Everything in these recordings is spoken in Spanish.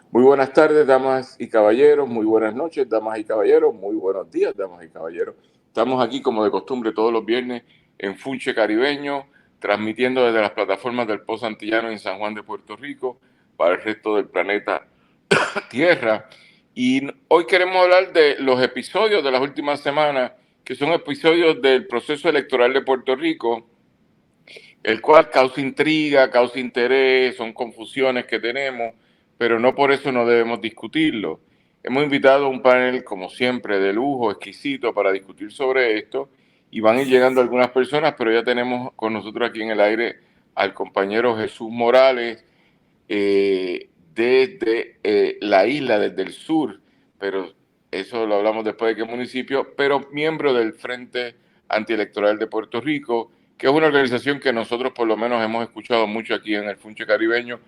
Muy buenas tardes, damas y caballeros, muy buenas noches, damas y caballeros, muy buenos días, damas y caballeros. Estamos aquí, como de costumbre, todos los viernes en Funche Caribeño, transmitiendo desde las plataformas del Pozo Antillano en San Juan de Puerto Rico para el resto del planeta Tierra. Y hoy queremos hablar de los episodios de las últimas semanas, que son episodios del proceso electoral de Puerto Rico, el cual causa intriga, causa interés, son confusiones que tenemos, pero no por eso no debemos discutirlo. Hemos invitado a un panel, como siempre, de lujo, exquisito, para discutir sobre esto, y van a ir llegando algunas personas, pero ya tenemos con nosotros aquí en el aire al compañero Jesús Morales, desde la isla, desde el sur, pero eso lo hablamos después de qué municipio, pero miembro del Frente Antielectoral de Puerto Rico, que es una organización que nosotros por lo menos hemos escuchado mucho aquí en el Funche Caribeño,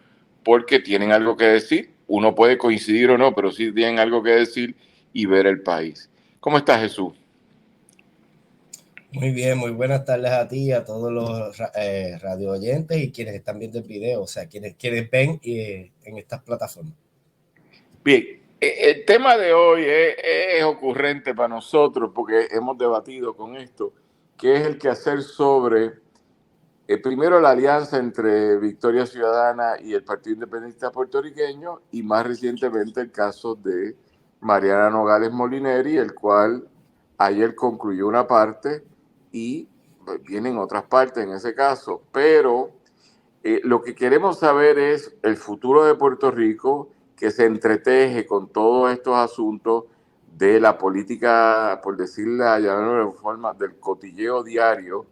porque tienen algo que decir. Uno puede coincidir o no, pero sí tienen algo que decir y ver el país. ¿Cómo estás, Jesús? Muy bien, muy buenas tardes a ti y a todos los radio oyentes y quienes están viendo el video, o sea, quienes ven en estas plataformas. Bien, el tema de hoy es ocurrente para nosotros porque hemos debatido con esto, que es el quehacer sobre, primero, la alianza entre Victoria Ciudadana y el Partido Independentista Puertorriqueño, y más recientemente el caso de Mariana Nogales Molineri, el cual ayer concluyó una parte y vienen otras partes en ese caso, pero lo que queremos saber es el futuro de Puerto Rico, que se entreteje con todos estos asuntos de la política, por decirla de forma, del cotilleo diario,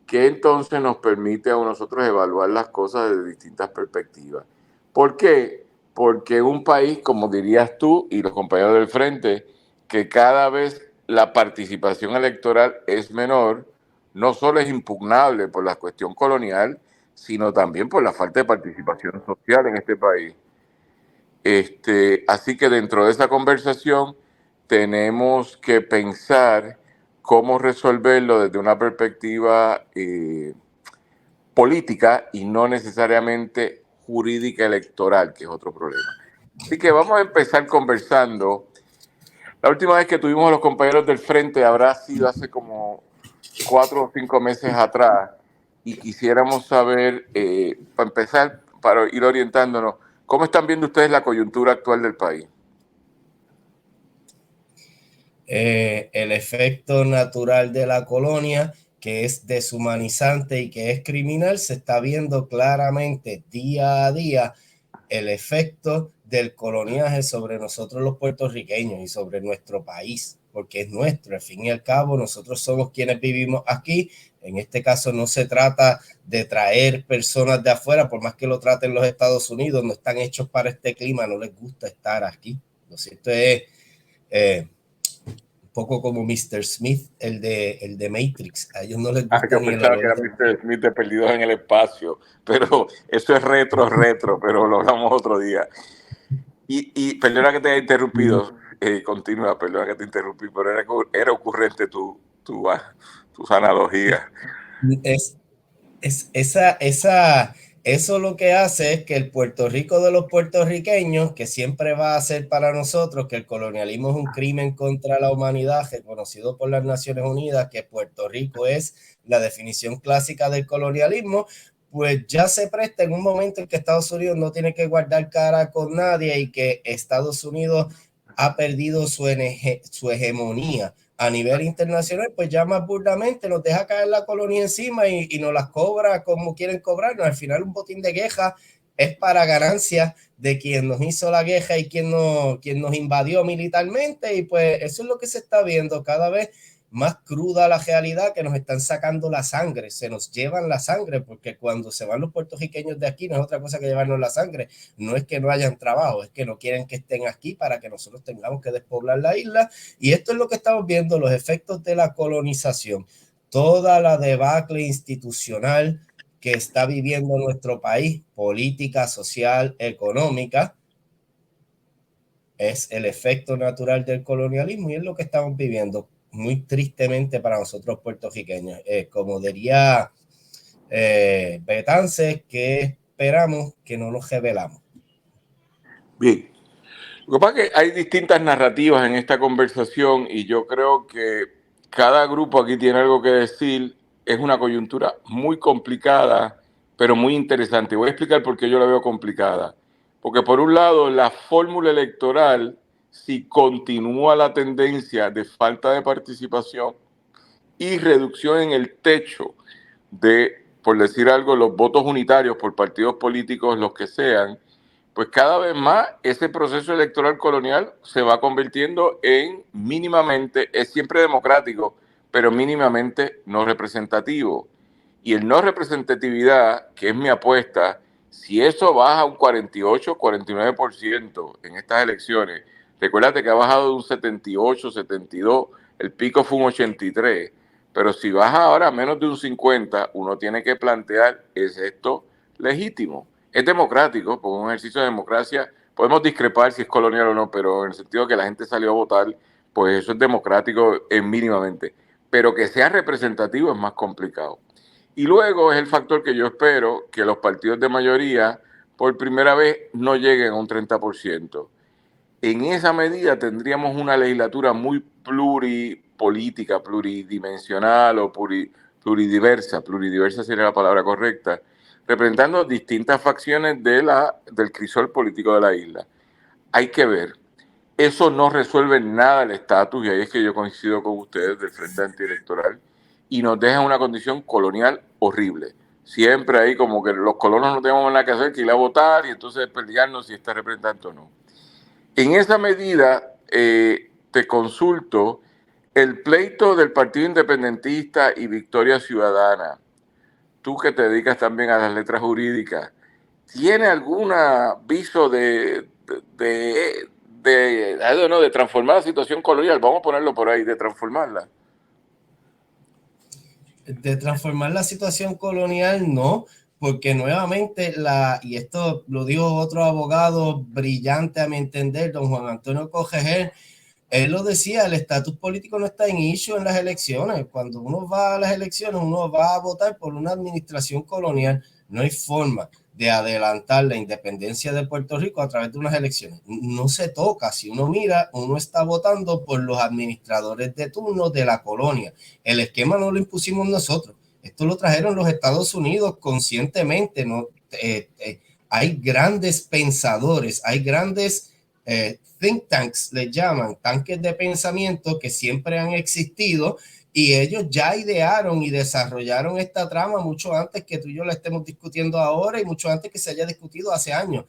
que entonces nos permite a nosotros evaluar las cosas desde distintas perspectivas. ¿Por qué? Porque un país, como dirías tú y los compañeros del frente, que cada vez la participación electoral es menor, no solo es impugnable por la cuestión colonial, sino también por la falta de participación social en este país. Así que dentro de esa conversación tenemos que pensar cómo resolverlo desde una perspectiva política y no necesariamente jurídica electoral, que es otro problema. Así que vamos a empezar conversando. La última vez que tuvimos a los compañeros del frente habrá sido hace como 4 o 5 meses atrás, y quisiéramos saber, para empezar, para ir orientándonos, ¿cómo están viendo ustedes la coyuntura actual del país? El efecto natural de la colonia, que es deshumanizante y que es criminal, se está viendo claramente día a día el efecto del coloniaje sobre nosotros los puertorriqueños y sobre nuestro país, porque es nuestro, al fin y al cabo, nosotros somos quienes vivimos aquí. En este caso no se trata de traer personas de afuera, por más que lo traten los Estados Unidos, no están hechos para este clima, no les gusta estar aquí. Lo cierto es un poco como Mr. Smith, el de Matrix, a ellos no les gusta Yo ni el pensaba que olor era de... Mr. Smith de Perdidos en el Espacio, pero eso es retro, pero lo hablamos otro día. Y perdona que te haya interrumpido, continúa, perdona que te interrumpí, pero era ocurrente tus analogías. Es, eso lo que hace es que el Puerto Rico de los puertorriqueños, que siempre va a ser para nosotros que el colonialismo es un crimen contra la humanidad, reconocido por las Naciones Unidas, que Puerto Rico es la definición clásica del colonialismo, pues ya se presta en un momento en que Estados Unidos no tiene que guardar cara con nadie y que Estados Unidos ha perdido su hegemonía a nivel internacional, pues ya más burdamente nos deja caer la colonia encima y nos las cobra como quieren cobrarnos. Al final un botín de queja es para ganancia de quien nos hizo la queja y quien nos invadió militarmente, y pues eso es lo que se está viendo cada vez más cruda la realidad, que nos están sacando la sangre, se nos llevan la sangre, porque cuando se van los puertorriqueños de aquí no es otra cosa que llevarnos la sangre, no es que no hayan trabajo, es que no quieren que estén aquí para que nosotros tengamos que despoblar la isla. Y esto es lo que estamos viendo, los efectos de la colonización, toda la debacle institucional que está viviendo nuestro país, política, social, económica, es el efecto natural del colonialismo y es lo que estamos viviendo muy tristemente para nosotros puertorriqueños. Como diría Betances, que esperamos que no nos revelamos. Bien, Lo que pasa es que hay distintas narrativas en esta conversación y yo creo que cada grupo aquí tiene algo que decir. Es una coyuntura muy complicada, pero muy interesante. Voy a explicar por qué yo la veo complicada. Porque por un lado, la fórmula electoral, si continúa la tendencia de falta de participación y reducción en el techo de, por decir algo, los votos unitarios por partidos políticos, los que sean, pues cada vez más ese proceso electoral colonial se va convirtiendo en mínimamente, es siempre democrático, pero mínimamente no representativo. Y el no representatividad, que es mi apuesta, si eso baja un 48, 49% en estas elecciones, recuérdate que ha bajado de un 78, 72, el pico fue un 83, pero si baja ahora a menos de un 50, uno tiene que plantear, ¿es esto legítimo? Es democrático, porque un ejercicio de democracia, podemos discrepar si es colonial o no, pero en el sentido de que la gente salió a votar, pues eso es democrático mínimamente. Pero que sea representativo es más complicado. Y luego es el factor que yo espero que los partidos de mayoría por primera vez no lleguen a un 30%. En esa medida tendríamos una legislatura muy pluripolítica, pluridimensional o pluridiversa, pluridiversa sería la palabra correcta, representando distintas facciones del crisol político de la isla. Hay que ver. Eso no resuelve nada el estatus, y ahí es que yo coincido con ustedes del Frente Antielectoral, y nos deja en una condición colonial horrible. Siempre ahí como que los colonos no tenemos nada que hacer que ir a votar y entonces pelearnos si está representante o no. En esa medida, te consulto el pleito del Partido Independentista y Victoria Ciudadana. Tú que te dedicas también a las letras jurídicas, ¿tiene algún aviso de transformar la situación colonial? Vamos a ponerlo por ahí, de transformarla. De transformar la situación colonial, no, porque nuevamente, y esto lo dijo otro abogado brillante a mi entender, don Juan Antonio Cogejer, él lo decía, el estatus político no está en issue en las elecciones. Cuando uno va a las elecciones, uno va a votar por una administración colonial. No hay forma de adelantar la independencia de Puerto Rico a través de unas elecciones. No se toca. Si uno mira, uno está votando por los administradores de turno de la colonia. El esquema no lo impusimos nosotros. Esto lo trajeron los Estados Unidos conscientemente. ¿No? Hay grandes pensadores, hay grandes think tanks, le llaman, tanques de pensamiento que siempre han existido, y ellos ya idearon y desarrollaron esta trama mucho antes que tú y yo la estemos discutiendo ahora y mucho antes que se haya discutido hace años.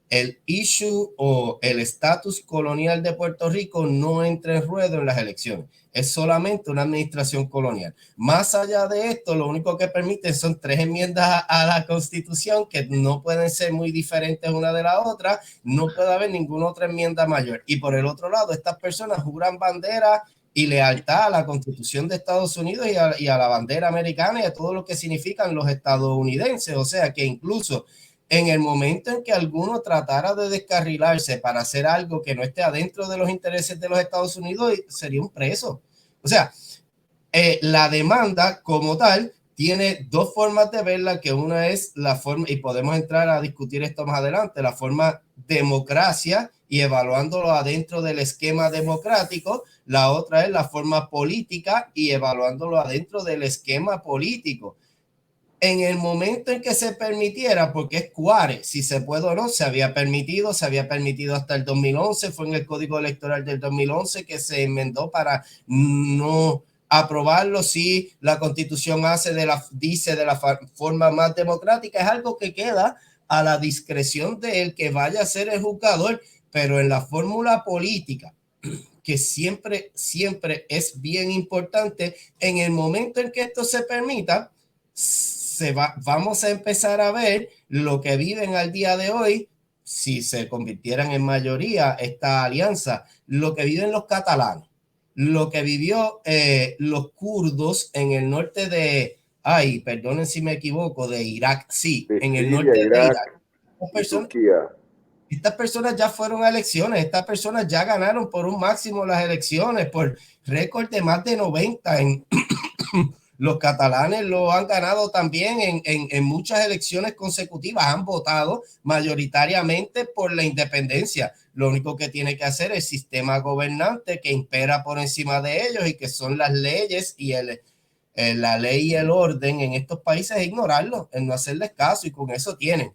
El issue o el estatus colonial de Puerto Rico no entra en ruedo en las elecciones. Es solamente una administración colonial. Más allá de esto, lo único que permiten son 3 enmiendas a la Constitución que no pueden ser muy diferentes una de la otra. No puede haber ninguna otra enmienda mayor. Y por el otro lado, estas personas juran bandera y lealtad a la Constitución de Estados Unidos y a la bandera americana y a todo lo que significan los estadounidenses. O sea que incluso en el momento en que alguno tratara de descarrilarse para hacer algo que no esté adentro de los intereses de los Estados Unidos, sería un preso. O sea, la demanda como tal tiene 2 formas de verla, que una es la forma, y podemos entrar a discutir esto más adelante, la forma democracia y evaluándolo adentro del esquema democrático. La otra es la forma política y evaluándolo adentro del esquema político. En el momento en que se permitiera, porque es cuare, si se puede o no, se había permitido hasta el 2011, fue en el Código Electoral del 2011 que se enmendó para no aprobarlo si la Constitución dice de la forma más democrática. Es algo que queda a la discreción del que vaya a ser el juzgador, pero en la fórmula política, que siempre es bien importante, en el momento en que esto se permita, vamos a empezar a ver lo que viven al día de hoy, si se convirtieran en mayoría esta alianza, lo que viven los catalanes, lo que vivió los kurdos en el norte de, perdonen si me equivoco, de Irak, sí, en el norte de Irak. Estas personas ya fueron a elecciones, estas personas ya ganaron por un máximo las elecciones, por récord de más de 90 en Los catalanes lo han ganado también en muchas elecciones consecutivas, han votado mayoritariamente por la independencia. Lo único que tiene que hacer el sistema gobernante que impera por encima de ellos y que son las leyes y la ley y el orden en estos países es ignorarlo, en no hacerles caso, y con eso tienen.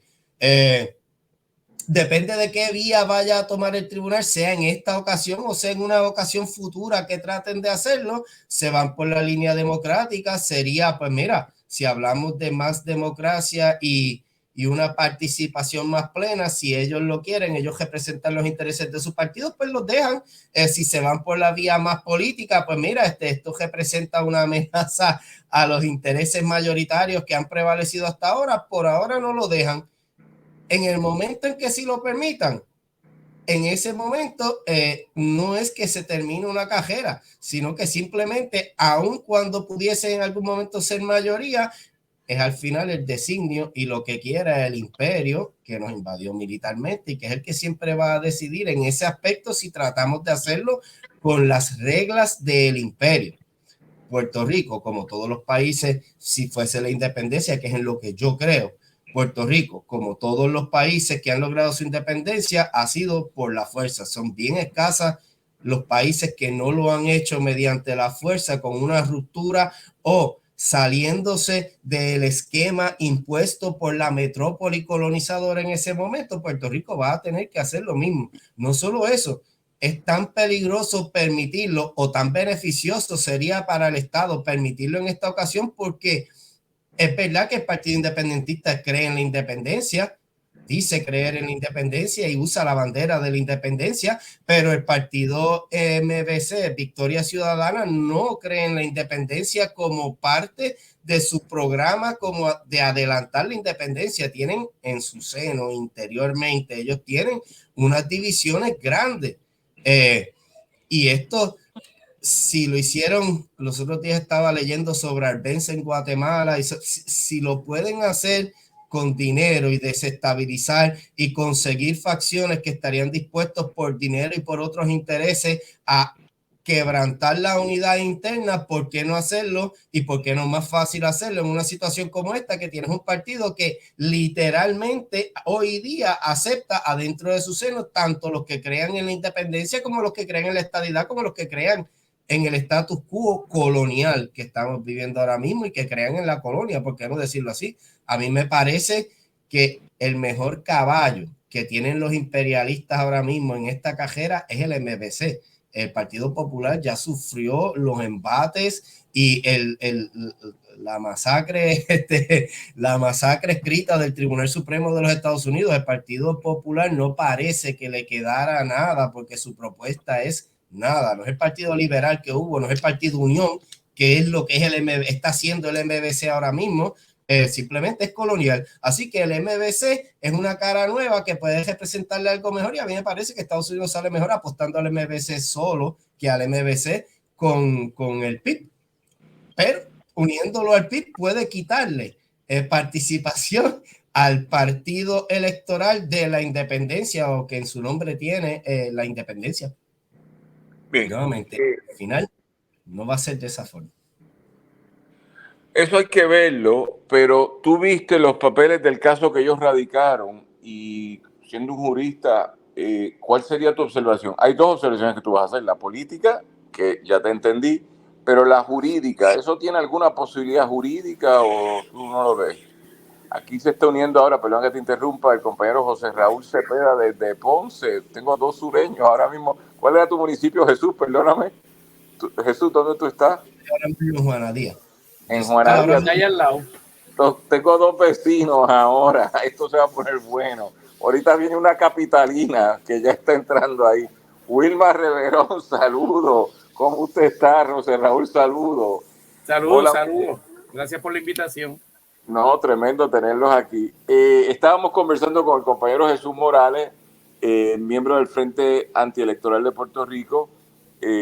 Depende de qué vía vaya a tomar el tribunal, sea en esta ocasión o sea en una ocasión futura que traten de hacerlo, se van por la línea democrática. Sería, pues mira, si hablamos de más democracia y una participación más plena, si ellos lo quieren, ellos representan los intereses de sus partidos, pues los dejan. Si se van por la vía más política, pues mira, esto representa una amenaza a los intereses mayoritarios que han prevalecido hasta ahora, por ahora no lo dejan. En el momento en que sí lo permitan, en ese momento no es que se termine una carrera, sino que simplemente, aun cuando pudiese en algún momento ser mayoría, es al final el designio y lo que quiera el imperio que nos invadió militarmente y que es el que siempre va a decidir en ese aspecto si tratamos de hacerlo con las reglas del imperio. Puerto Rico, como todos los países, si fuese la independencia, que es en lo que yo creo, Puerto Rico, como todos los países que han logrado su independencia, ha sido por la fuerza. Son bien escasas los países que no lo han hecho mediante la fuerza, con una ruptura o saliéndose del esquema impuesto por la metrópoli colonizadora en ese momento. Puerto Rico va a tener que hacer lo mismo. No solo eso, es tan peligroso permitirlo o tan beneficioso sería para el Estado permitirlo en esta ocasión, porque es verdad que el Partido Independentista cree en la independencia, dice creer en la independencia y usa la bandera de la independencia, pero el partido MBC, Victoria Ciudadana, no cree en la independencia como parte de su programa, como de adelantar la independencia. Tienen en su seno interiormente, ellos tienen unas divisiones grandes. Y esto, si lo hicieron, los otros días estaba leyendo sobre Arbenz en Guatemala, y si lo pueden hacer con dinero y desestabilizar y conseguir facciones que estarían dispuestos por dinero y por otros intereses a quebrantar la unidad interna, ¿por qué no hacerlo? Y por qué no es más fácil hacerlo en una situación como esta, que tienes un partido que literalmente hoy día acepta adentro de su seno tanto los que crean en la independencia como los que crean en la estadidad, como los que crean en el status quo colonial que estamos viviendo ahora mismo y que crean en la colonia, ¿por qué no decirlo así? A mí me parece que el mejor caballo que tienen los imperialistas ahora mismo en esta carrera es el MBC. El Partido Popular ya sufrió los embates y la masacre, la masacre escrita del Tribunal Supremo de los Estados Unidos. El Partido Popular no parece que le quedara nada, porque su propuesta es nada. No es el Partido Liberal que hubo, no es el Partido Unión, que es lo que es está haciendo el MBC ahora mismo. Simplemente es colonial. Así que el MBC es una cara nueva que puede representarle algo mejor, y a mí me parece que Estados Unidos sale mejor apostando al MBC solo que al MBC con el PIB. Pero uniéndolo al PIB puede quitarle participación al partido electoral de la independencia, o que en su nombre tiene la independencia. Bien. Nuevamente, al final no va a ser de esa forma. Eso hay que verlo, pero tú viste los papeles del caso que ellos radicaron y, siendo un jurista, ¿cuál sería tu observación? Hay dos observaciones que tú vas a hacer: la política, que ya te entendí, pero la jurídica, ¿eso tiene alguna posibilidad jurídica o tú no lo ves? Aquí se está uniendo ahora, perdón que te interrumpa, el compañero José Raúl Cepeda desde Ponce. Tengo dos sureños ahora mismo. ¿Cuál era tu municipio, Jesús? Perdóname. Jesús, ¿dónde tú estás? Ahora mismo en Juana Díaz. En Juana Díaz. Allá al lado. Tengo dos vecinos ahora. Esto se va a poner bueno. Ahorita viene una capitalina que ya está entrando ahí. Wilma Reverón, saludo. ¿Cómo usted está, José Raúl? Saludo. Saludos. Gracias por la invitación. No, tremendo tenerlos aquí. Estábamos conversando con el compañero Jesús Morales, miembro del Frente Antielectoral de Puerto Rico,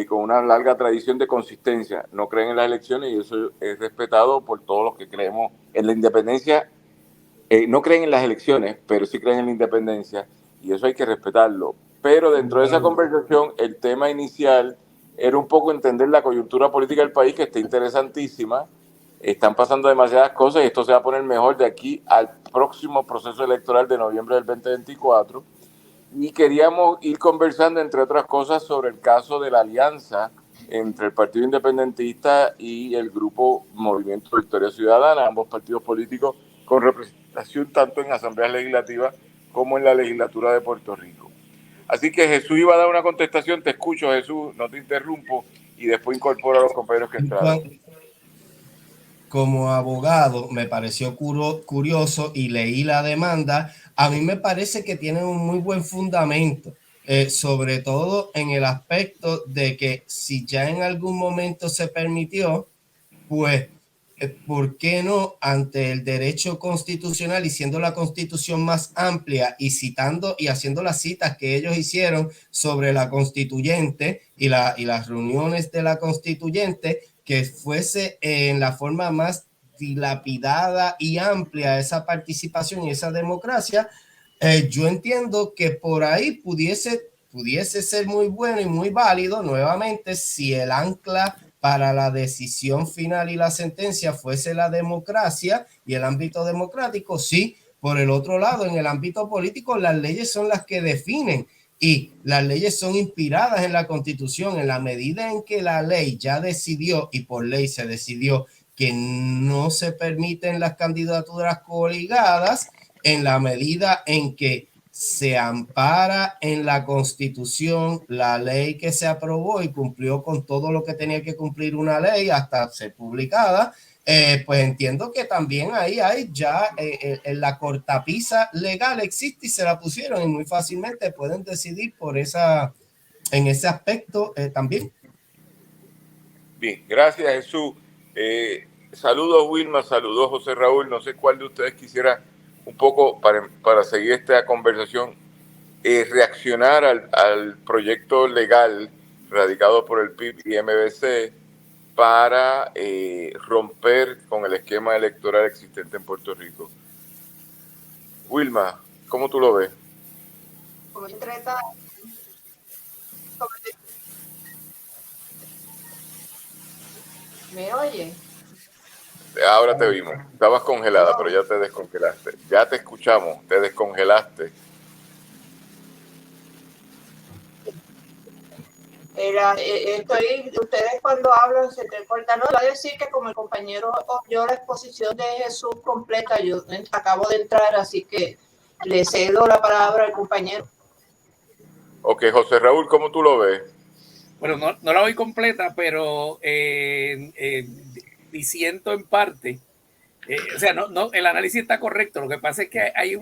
con una larga tradición de consistencia. No creen en las elecciones y eso es respetado por todos los que creemos en la independencia. No creen en las elecciones, pero sí creen en la independencia, y eso hay que respetarlo. Pero dentro de esa conversación, el tema inicial era un poco entender la coyuntura política del país, que está interesantísima, Están pasando demasiadas cosas y esto se va a poner mejor de aquí al próximo proceso electoral de noviembre del 2024. Y queríamos ir conversando, entre otras cosas, sobre el caso de la alianza entre el Partido Independentista y el grupo Movimiento Victoria Ciudadana, ambos partidos políticos con representación tanto en asambleas legislativas como en la legislatura de Puerto Rico. Así que Jesús iba a dar una contestación. Te escucho, Jesús, no te interrumpo, y después incorporo a los compañeros que entraron. Como abogado me pareció curioso y leí la demanda. A mí me parece que tiene un muy buen fundamento, sobre todo en el aspecto de que si ya en algún momento se permitió, pues ¿por qué no ante el derecho constitucional y siendo la constitución más amplia y citando y haciendo las citas que ellos hicieron sobre la constituyente y las reuniones de la constituyente, que fuese en la forma más dilapidada y amplia esa participación y esa democracia? Yo entiendo que por ahí pudiese ser muy bueno y muy válido nuevamente si el ancla para la decisión final y la sentencia fuese la democracia y el ámbito democrático. Sí, por el otro lado, en el ámbito político, las leyes son las que definen y las leyes son inspiradas en la Constitución. En la medida en que la ley ya decidió, y por ley se decidió, que no se permiten las candidaturas coligadas, en la medida en que se ampara en la Constitución la ley que se aprobó y cumplió con todo lo que tenía que cumplir una ley hasta ser publicada, pues entiendo que también ahí hay ya la cortapisa legal existe y se la pusieron y muy fácilmente pueden decidir por en ese aspecto también. Bien, gracias Jesús. Saludos Wilma, saludos José Raúl. No sé cuál de ustedes quisiera un poco para seguir esta conversación, reaccionar al proyecto legal radicado por el PIB y MBC para romper con el esquema electoral existente en Puerto Rico. Wilma, ¿cómo tú lo ves? ¿Me oye? Ahora te vimos. Estabas congelada, pero ya te descongelaste. Ya te escuchamos, te descongelaste. Ustedes cuando hablan se te cortan. No, voy a decir que como el compañero oyó la exposición de Jesús completa, yo acabo de entrar, así que le cedo la palabra al compañero. Ok, José Raúl, ¿cómo tú lo ves? Bueno, no la oí completa, pero disiento en parte. O sea, no, el análisis está correcto. Lo que pasa es que hay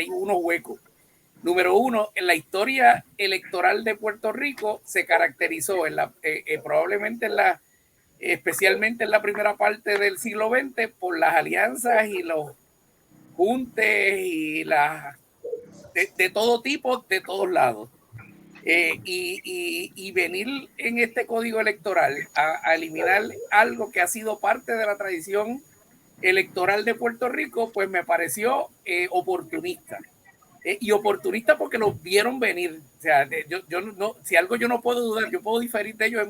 unos huecos. Número uno, en la historia electoral de Puerto Rico se caracterizó probablemente especialmente en la primera parte del siglo XX por las alianzas y los juntes y de todo tipo, de todos lados. Y venir en este código electoral a eliminar algo que ha sido parte de la tradición electoral de Puerto Rico, pues me pareció oportunista. Y oportunista porque los vieron venir. O sea, si algo yo no puedo dudar, yo puedo diferir de ellos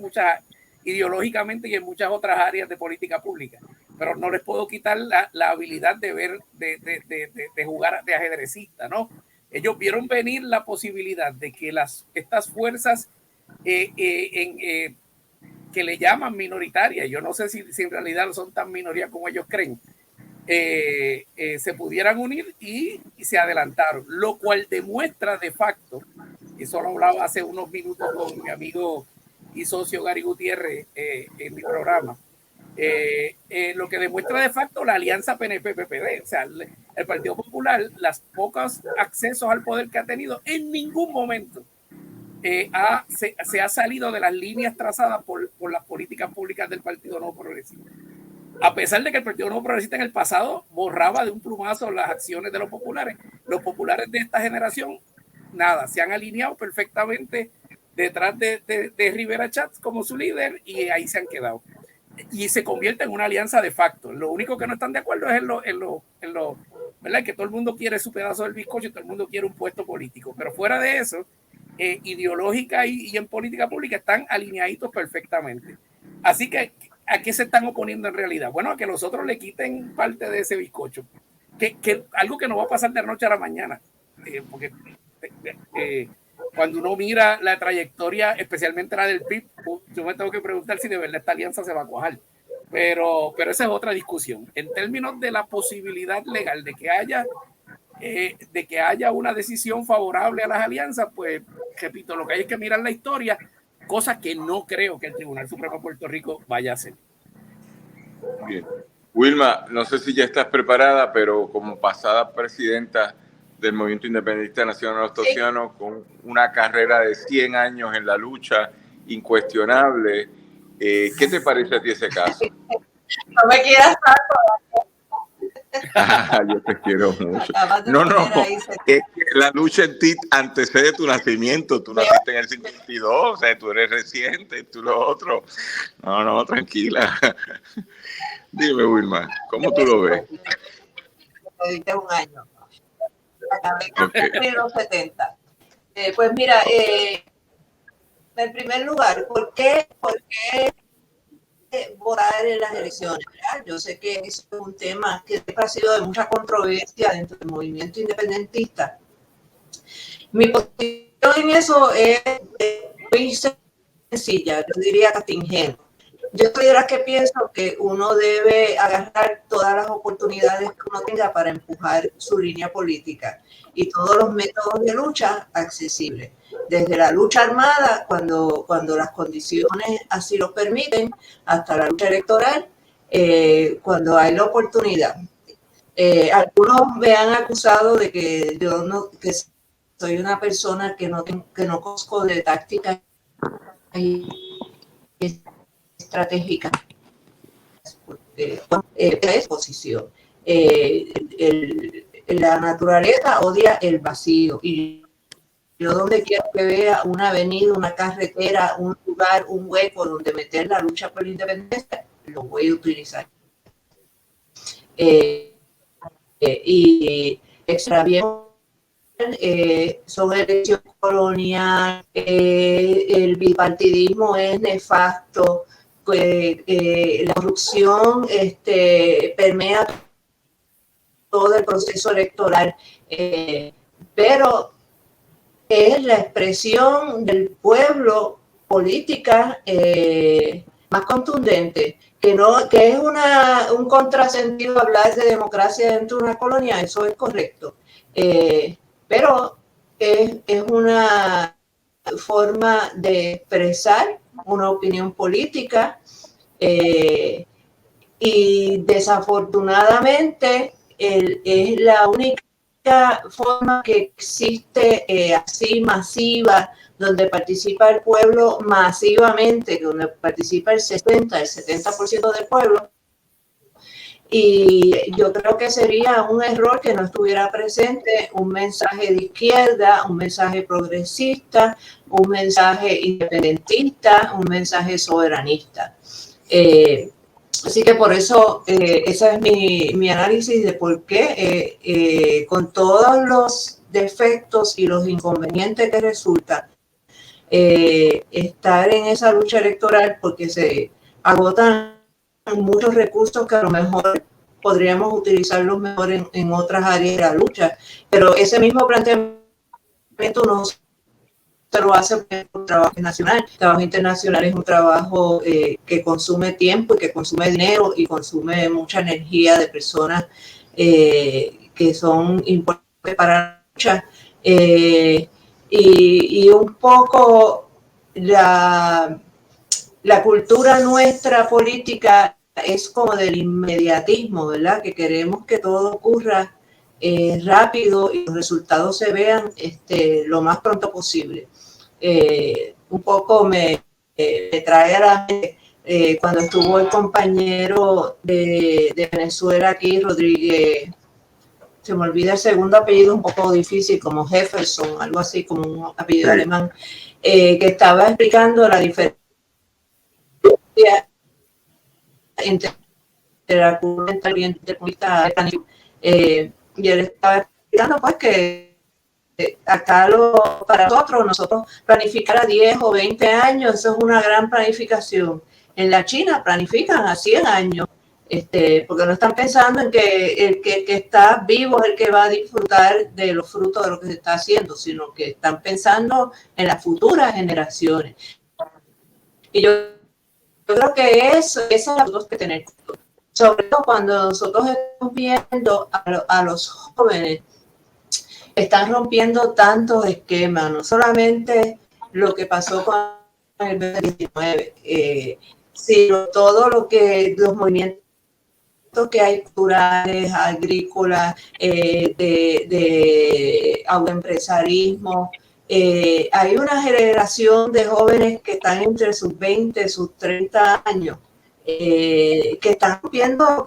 ideológicamente y en muchas otras áreas de política pública, pero no les puedo quitar la habilidad de ver, de jugar de ajedrecista, ¿no? Ellos vieron venir la posibilidad de que estas fuerzas que le llaman minoritarias, yo no sé si en realidad son tan minorías como ellos creen, se pudieran unir y se adelantaron, lo cual demuestra de facto, eso lo hablaba hace unos minutos con mi amigo y socio Gary Gutiérrez en mi programa, lo que demuestra de facto la alianza PNP-PPD. O sea, el Partido Popular, las pocos accesos al poder que ha tenido, en ningún momento se ha salido de las líneas trazadas por las políticas públicas del Partido Nuevo Progresista. A pesar de que el Partido Nuevo Progresista en el pasado borraba de un plumazo las acciones de los populares de esta generación, nada, se han alineado perfectamente detrás de Rivera Schatz como su líder y ahí se han quedado. Y se convierte en una alianza de facto. Lo único que no están de acuerdo es en lo ¿verdad? Que todo el mundo quiere su pedazo del bizcocho y todo el mundo quiere un puesto político. Pero fuera de eso, ideológica y en política pública están alineaditos perfectamente. Así que ¿a qué se están oponiendo en realidad? Bueno, a que los otros le quiten parte de ese bizcocho. Que algo que no va a pasar de la noche a la mañana. Porque cuando uno mira la trayectoria, especialmente la del PIB, yo me tengo que preguntar si de verdad esta alianza se va a cuajar. Pero esa es otra discusión. En términos de la posibilidad legal de que haya una decisión favorable a las alianzas, pues, repito, lo que hay es que mirar la historia, cosa que no creo que el Tribunal Supremo de Puerto Rico vaya a hacer. Bien. Wilma, no sé si ya estás preparada, pero como pasada presidenta del Movimiento Independentista Nacional Ostosiano, con una carrera de 100 años en la lucha, incuestionable, ¿qué te parece a ti ese caso? No me quieras tanto. Yo te quiero mucho. No, es que la lucha en ti antecede tu nacimiento. Tú naciste en el 52, o sea, tú eres reciente, tú lo otro. No, tranquila. Dime, Wilma, ¿cómo tú lo ves? Un año. En los 70. Pues mira, en primer lugar, ¿por qué votar en las elecciones? ¿Verdad? Yo sé que es un tema que ha sido de mucha controversia dentro del movimiento independentista. Mi posición en eso es muy sencilla, yo diría casi ingenua. Yo soy de las que pienso que uno debe agarrar todas las oportunidades que uno tenga para empujar su línea política y todos los métodos de lucha accesibles. Desde la lucha armada, cuando las condiciones así lo permiten, hasta la lucha electoral, cuando hay la oportunidad. Algunos me han acusado de que yo no, que soy una persona que no conozco de táctica y estratégica. La exposición. La naturaleza odia el vacío y yo donde quiero que vea una avenida, una carretera, un lugar, un hueco donde meter la lucha por la independencia, lo voy a utilizar. Y extra bien, son elecciones coloniales, el bipartidismo es nefasto, la corrupción permea todo el proceso electoral, pero es la expresión del pueblo política más contundente, que es un contrasentido hablar de democracia dentro de una colonia, eso es correcto, pero es una forma de expresar una opinión política y desafortunadamente es la única forma que existe así masiva, donde participa el pueblo masivamente, donde participa el 70% del pueblo. Y yo creo que sería un error que no estuviera presente un mensaje de izquierda, un mensaje progresista, un mensaje independentista, un mensaje soberanista. Así que por eso ese es mi análisis de por qué, con todos los defectos y los inconvenientes que resulta estar en esa lucha electoral, porque se agotan muchos recursos que a lo mejor podríamos utilizarlos mejor en otras áreas de la lucha, pero ese mismo planteamiento no se lo hace por trabajo nacional. El trabajo internacional es un trabajo que consume tiempo y que consume dinero y consume mucha energía de personas que son importantes para la lucha, y un poco la cultura nuestra política es como del inmediatismo, ¿verdad? Que queremos que todo ocurra rápido y los resultados se vean lo más pronto posible. Un poco me trae a la mente cuando estuvo el compañero de Venezuela aquí, Rodríguez, se me olvida el segundo apellido, un poco difícil, como Jefferson, algo así, como un apellido alemán, que estaba explicando la diferencia entre la cultura y él estaba explicando pues que acá para nosotros planificar a 10 o 20 años, eso es una gran planificación, En la China planifican a 100 años, porque no están pensando en que el que está vivo es el que va a disfrutar de los frutos de lo que se está haciendo, sino que están pensando en las futuras generaciones. Y yo creo que eso es lo que tener, sobre todo cuando nosotros estamos viendo a los jóvenes, están rompiendo tantos esquemas, no solamente lo que pasó con el 2019, sino todo lo que los movimientos que hay culturales, agrícolas, de autoempresarismo. Hay una generación de jóvenes que están entre sus 20, sus 30 años, que están rompiendo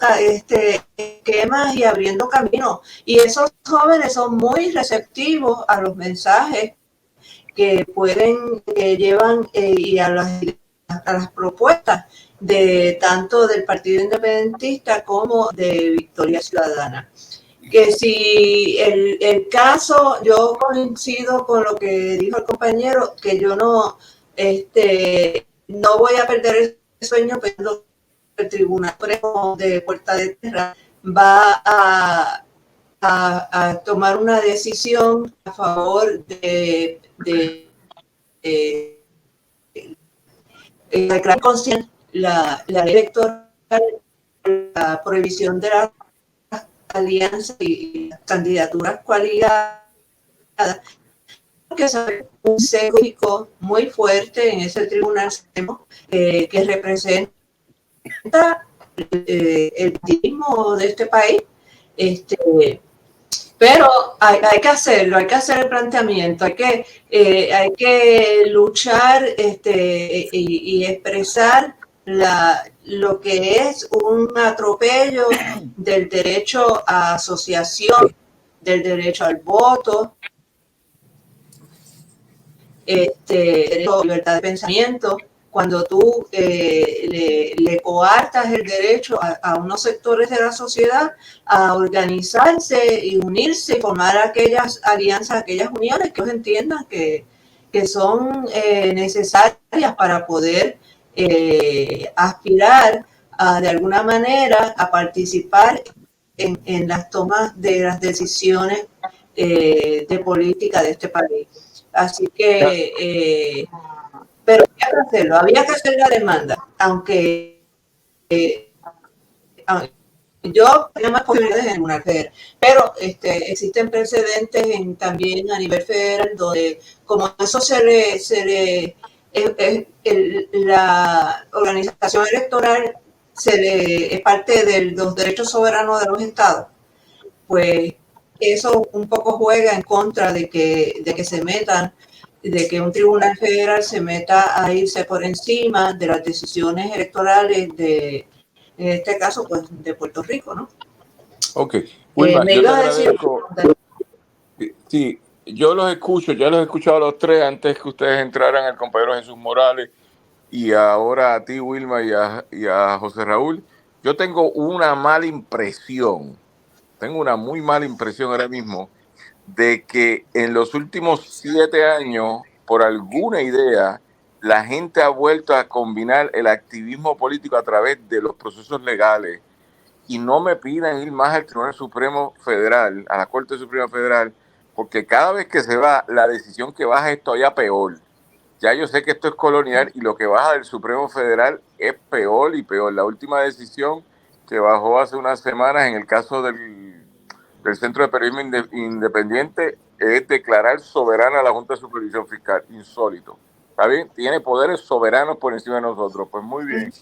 esquemas y abriendo caminos. Y esos jóvenes son muy receptivos a los mensajes que pueden, que llevan y a las propuestas de tanto del Partido Independentista como de Victoria Ciudadana. Que si el caso, yo coincido con lo que dijo el compañero, que yo no voy a perder el sueño pensando que el Tribunal Supremo de Puerta de Tierra va a tomar una decisión a favor de declarar consciente la ley electoral, la prohibición de las alianzas y las candidaturas coaligadas, que es un sesgo muy fuerte en ese tribunal que representa el turismo de este país. Pero hay que hacerlo, hay que hacer el planteamiento, hay que luchar y expresar lo que es un atropello del derecho a asociación, del derecho al voto, derecho a libertad de pensamiento. Cuando tú le coartas el derecho a unos sectores de la sociedad a organizarse y unirse y formar aquellas alianzas, aquellas uniones que ellos entiendan que son necesarias para poder aspirar de alguna manera a participar en las tomas de las decisiones de política de este país. Así que... pero había que hacer la demanda, aunque yo tenía más posibilidades en una federal, pero existen precedentes también a nivel federal donde como eso la organización electoral es parte de los derechos soberanos de los estados, pues eso un poco juega en contra de que se metan, de que un tribunal federal se meta a irse por encima de las decisiones electorales en este caso, pues, de Puerto Rico, ¿no? Ok. Wilma, me iba a decir... Sí, yo los escucho, ya los he escuchado a los tres antes que ustedes entraran, el compañero Jesús Morales, y ahora a ti, Wilma, y a José Raúl. Yo tengo una mala impresión, una muy mala impresión ahora mismo, de que en los últimos 7 años, por alguna idea, la gente ha vuelto a combinar el activismo político a través de los procesos legales, y no me pidan ir más al Tribunal Supremo Federal, a la Corte Suprema Federal, porque cada vez que se va, la decisión que baja es todavía peor. Ya yo sé que esto es colonial y lo que baja del Supremo Federal es peor y peor. La última decisión que bajó hace unas semanas en el caso del Centro de Periodismo Independiente es declarar soberana a la Junta de Supervisión Fiscal. Insólito. ¿Está bien? Tiene poderes soberanos por encima de nosotros. Pues muy bien.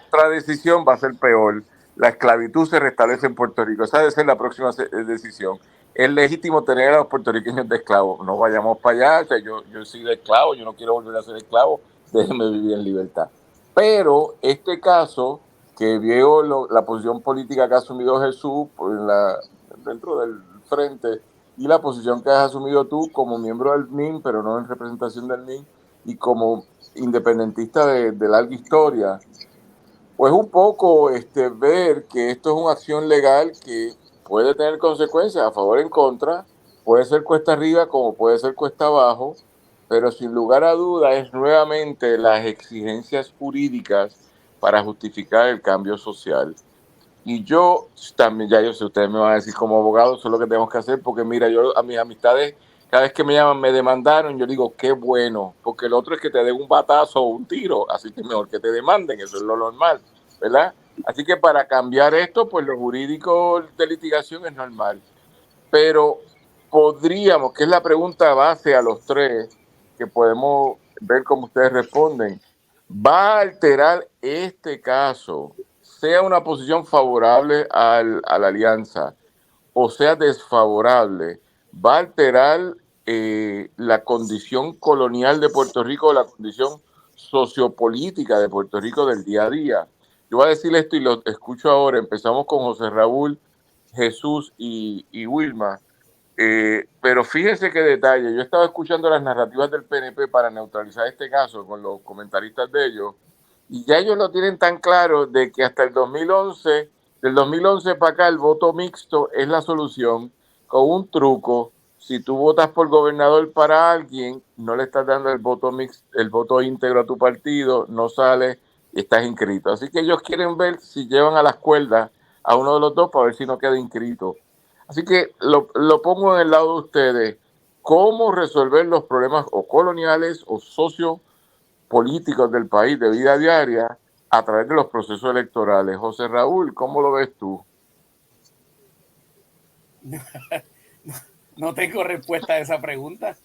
Otra decisión va a ser peor. La esclavitud se restablece en Puerto Rico. Esa debe ser la próxima decisión. Es legítimo tener a los puertorriqueños de esclavos. No vayamos para allá. O sea, yo soy de esclavo, yo no quiero volver a ser esclavo. Déjenme vivir en libertad. Pero este caso, que veo la posición política que ha asumido Jesús dentro del frente, y la posición que has asumido tú como miembro del MIN, pero no en representación del MIN, y como independentista de larga historia, pues un poco ver que esto es una acción legal que puede tener consecuencias a favor o en contra, puede ser cuesta arriba como puede ser cuesta abajo, pero sin lugar a duda es nuevamente las exigencias jurídicas para justificar el cambio social. Y yo también, ya yo sé, ustedes me van a decir como abogado, eso es lo que tenemos que hacer, porque mira, yo a mis amistades, cada vez que me llaman, me demandaron, yo digo, qué bueno, porque el otro es que te den un batazo o un tiro, así que mejor que te demanden, eso es lo normal, ¿verdad? Así que para cambiar esto, pues lo jurídico de litigación es normal. Pero podríamos, que es la pregunta base a los tres, que podemos ver cómo ustedes responden, ¿va a alterar este caso, sea una posición favorable a la alianza o sea desfavorable, va a alterar la condición colonial de Puerto Rico, la condición sociopolítica de Puerto Rico del día a día? Yo voy a decir esto y lo escucho ahora. Empezamos con José Raúl, Jesús y Wilma. Pero fíjense qué detalle. Yo estaba escuchando las narrativas del PNP para neutralizar este caso con los comentaristas de ellos, y ya ellos lo tienen tan claro de que hasta el 2011, del 2011 para acá, el voto mixto es la solución, con un truco. Si tú votas por gobernador para alguien, no le estás dando el voto el voto íntegro a tu partido, no sale y estás inscrito. Así que ellos quieren ver si llevan a las cuerdas a uno de los dos para ver si no queda inscrito. Así que lo pongo en el lado de ustedes. ¿Cómo resolver los problemas o coloniales o sociopolíticos del país de vida diaria a través de los procesos electorales? José Raúl, ¿cómo lo ves tú? No tengo respuesta a esa pregunta.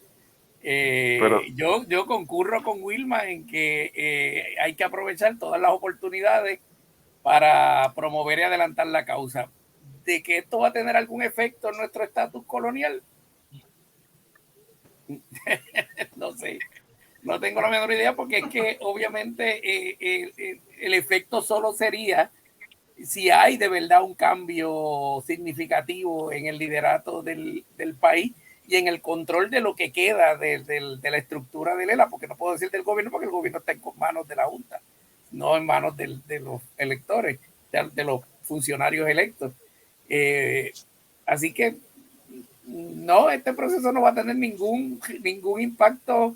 Yo concurro con Wilma en que hay que aprovechar todas las oportunidades para promover y adelantar la causa. De que esto va a tener algún efecto en nuestro estatus colonial, no sé, no tengo la menor idea, porque es que obviamente el efecto solo sería si hay de verdad un cambio significativo en el liderato del país y en el control de lo que queda de la estructura del ELA, porque no puedo decir del gobierno, porque el gobierno está en manos de la Junta, no en manos de los electores, de los funcionarios electos. Así que no, este proceso no va a tener ningún impacto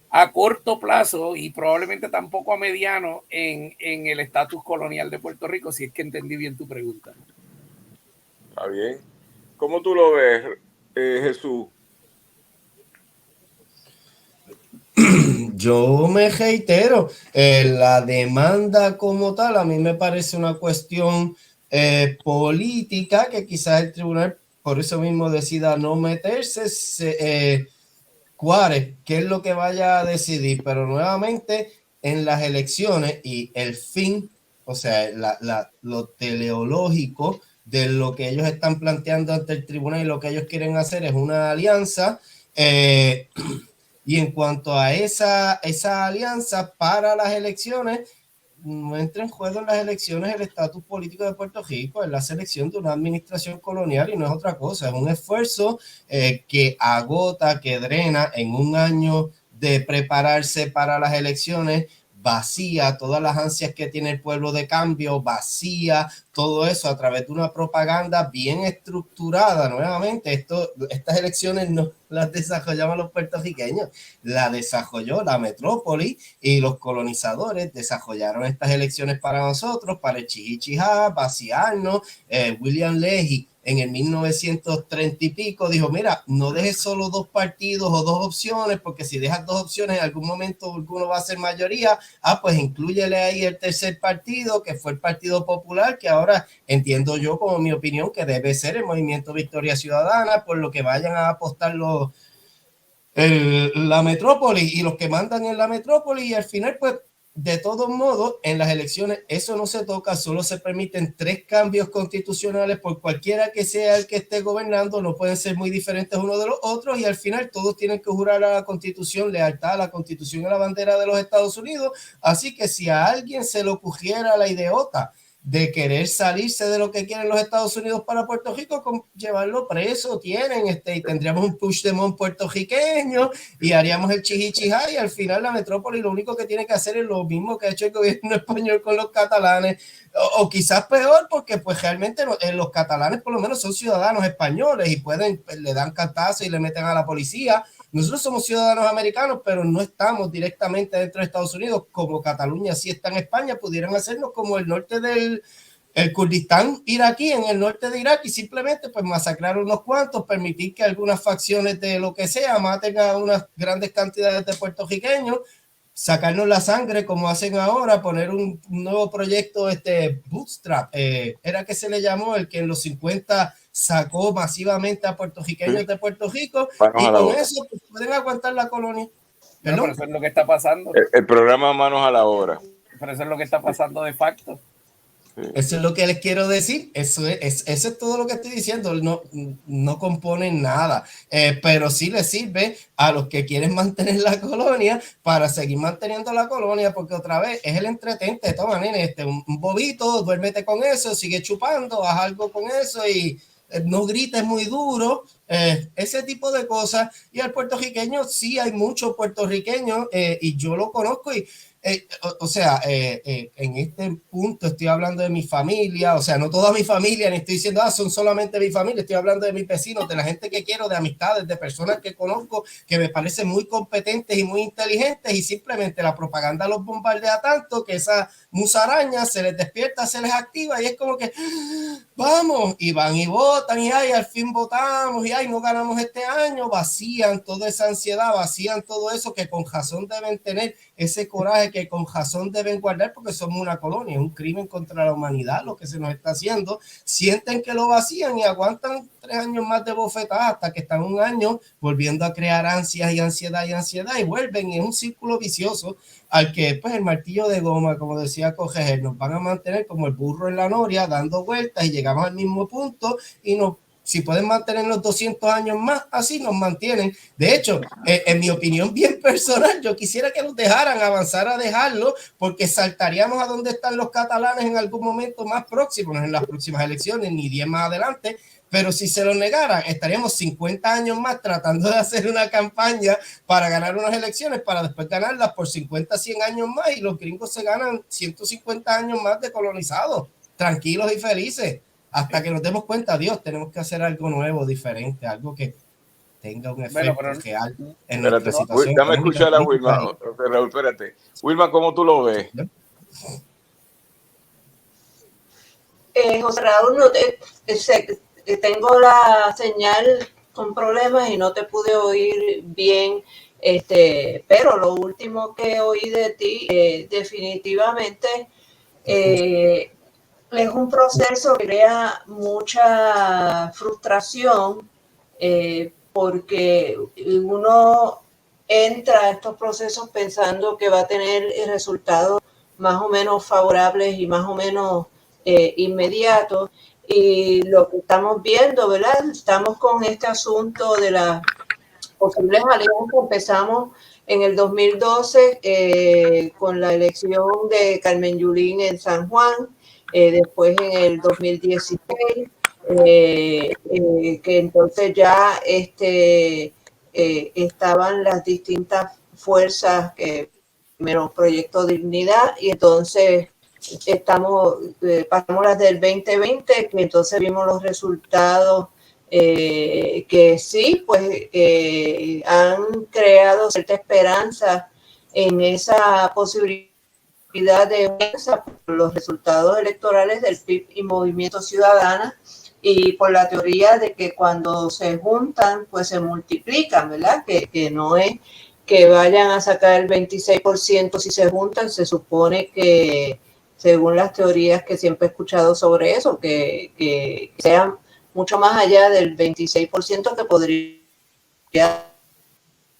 a corto plazo y probablemente tampoco a mediano en el estatus colonial de Puerto Rico, si es que entendí bien tu pregunta. Está bien. ¿Cómo tú lo ves, Jesús? Yo me reitero, la demanda como tal a mí me parece una cuestión política que quizás el tribunal por eso mismo decida no meterse, cuare, qué es lo que vaya a decidir, pero nuevamente en las elecciones y el fin, o sea, lo teleológico de lo que ellos están planteando ante el tribunal y lo que ellos quieren hacer es una alianza. Y en cuanto a esa alianza para las elecciones, no entra en juego en las elecciones el estatus político de Puerto Rico, es la selección de una administración colonial y no es otra cosa, es un esfuerzo que agota, que drena en un año de prepararse para las elecciones, vacía todas las ansias que tiene el pueblo de cambio, vacía todo eso a través de una propaganda bien estructurada. Nuevamente, estas elecciones no las desarrollaban los puertorriqueños, la desarrolló la metrópoli y los colonizadores desarrollaron estas elecciones para nosotros, para el chihichijá, vaciarnos. William Leahy en el 1930 y pico dijo, mira, no dejes solo dos partidos o dos opciones, porque si dejas dos opciones en algún momento alguno va a ser mayoría, pues inclúyele ahí el tercer partido, que fue el Partido Popular, que ahora entiendo yo como mi opinión que debe ser el Movimiento Victoria Ciudadana, por lo que vayan a apostar la metrópoli y los que mandan en la metrópoli, y al final pues de todos modos en las elecciones eso no se toca, solo se permiten 3 cambios constitucionales por cualquiera que sea el que esté gobernando, no pueden ser muy diferentes uno de los otros y al final todos tienen que jurar a la Constitución, lealtad a la Constitución y a la bandera de los Estados Unidos. Así que si a alguien se le ocurriera la idiota de querer salirse de lo que quieren los Estados Unidos para Puerto Rico, con llevarlo preso, y tendríamos un Puigdemont puertorriqueño y haríamos el chihichijá y al final la metrópoli lo único que tiene que hacer es lo mismo que ha hecho el gobierno español con los catalanes, o quizás peor, porque pues realmente los catalanes por lo menos son ciudadanos españoles y le dan cantazo y le meten a la policía, nosotros somos ciudadanos americanos, pero no estamos directamente dentro de Estados Unidos, como Cataluña sí está en España, pudieran hacernos como el norte del Kurdistán iraquí, en el norte de Irak, y simplemente pues masacrar unos cuantos, permitir que algunas facciones de lo que sea maten a unas grandes cantidades de puertorriqueños, sacarnos la sangre como hacen ahora, poner un nuevo proyecto, Bootstrap, era que se le llamó, el que en los 50 sacó masivamente a puertorriqueños de Puerto Rico, Manos y a la con obra. eso pues, pueden aguantar la colonia. Bueno, pero eso es lo que está pasando. El programa Manos a la Obra. Pero eso es lo que está pasando de facto. Eso es lo que les quiero decir. Eso es todo lo que estoy diciendo. No componen nada, pero sí les sirve a los que quieren mantener la colonia para seguir manteniendo la colonia, porque otra vez es el entretente de todas maneras. Un bobito, duérmete con eso, sigue chupando, haz algo con eso y no grites muy duro, ese tipo de cosas. Y al puertorriqueño, sí hay muchos puertorriqueños y yo lo conozco y en este punto estoy hablando de mi familia, o sea, no toda mi familia, ni estoy diciendo, son solamente mi familia, estoy hablando de mis vecinos, de la gente que quiero, de amistades, de personas que conozco, que me parecen muy competentes y muy inteligentes, y simplemente la propaganda los bombardea tanto que esa musaraña se les despierta, se les activa, y es como que, vamos, y van y votan, y ay, al fin votamos, y ay, no ganamos este año, vacían toda esa ansiedad, vacían todo eso que con razón deben tener, ese coraje que con razón deben guardar, porque somos una colonia, es un crimen contra la humanidad lo que se nos está haciendo. Sienten que lo vacían y aguantan 3 años más de bofetadas hasta que están un año volviendo a crear ansias y ansiedad y vuelven, y es un círculo vicioso al que pues el martillo de goma, como decía Cogejer, nos van a mantener como el burro en la noria dando vueltas y llegamos al mismo punto y si pueden mantenernos 200 años más, así nos mantienen. De hecho, en mi opinión bien personal, yo quisiera que nos dejaran avanzar a dejarlo, porque saltaríamos a donde están los catalanes en algún momento más próximo, no en las próximas elecciones, ni 10 más adelante, pero si se lo negaran, estaríamos 50 años más tratando de hacer una campaña para ganar unas elecciones, para después ganarlas por 50, 100 años más, y los gringos se ganan 150 años más de colonizados, tranquilos y felices. Hasta que nos demos cuenta, Dios, tenemos que hacer algo nuevo, diferente, algo que tenga un efecto real en nuestra situación. Dame escuchar a Wilma. Raúl, espérate. Wilma, ¿cómo tú lo ves? José Raúl, tengo la señal con problemas y no te pude oír bien, pero lo último que oí de ti, definitivamente, es un proceso que crea mucha frustración porque uno entra a estos procesos pensando que va a tener resultados más o menos favorables y más o menos inmediatos, y lo que estamos viendo, ¿verdad? Estamos con este asunto de las posibles alianzas. Empezamos en el 2012 con la elección de Carmen Yulín en San Juan, después en el 2016, que entonces ya estaban las distintas fuerzas, menos Proyecto Dignidad, y entonces pasamos las del 2020, que entonces vimos los resultados que sí, pues han creado cierta esperanza en esa posibilidad de los resultados electorales del PIB y Movimiento Ciudadana, y por la teoría de que cuando se juntan, pues se multiplican, ¿verdad? Que no es que vayan a sacar el 26% si se juntan. Se supone que, según las teorías que siempre he escuchado sobre eso, que sean mucho más allá del 26%, que podría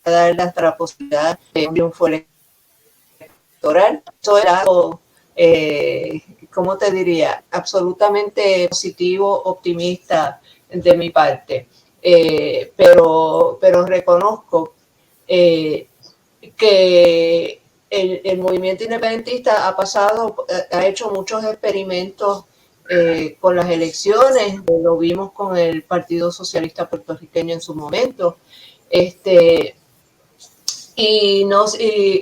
dar la posibilidad de un triunfo electoral. Eso era algo, ¿cómo te diría? Absolutamente positivo, optimista de mi parte. Pero reconozco que el movimiento independentista ha hecho muchos experimentos con las elecciones. Lo vimos con el Partido Socialista Puertorriqueño en su momento,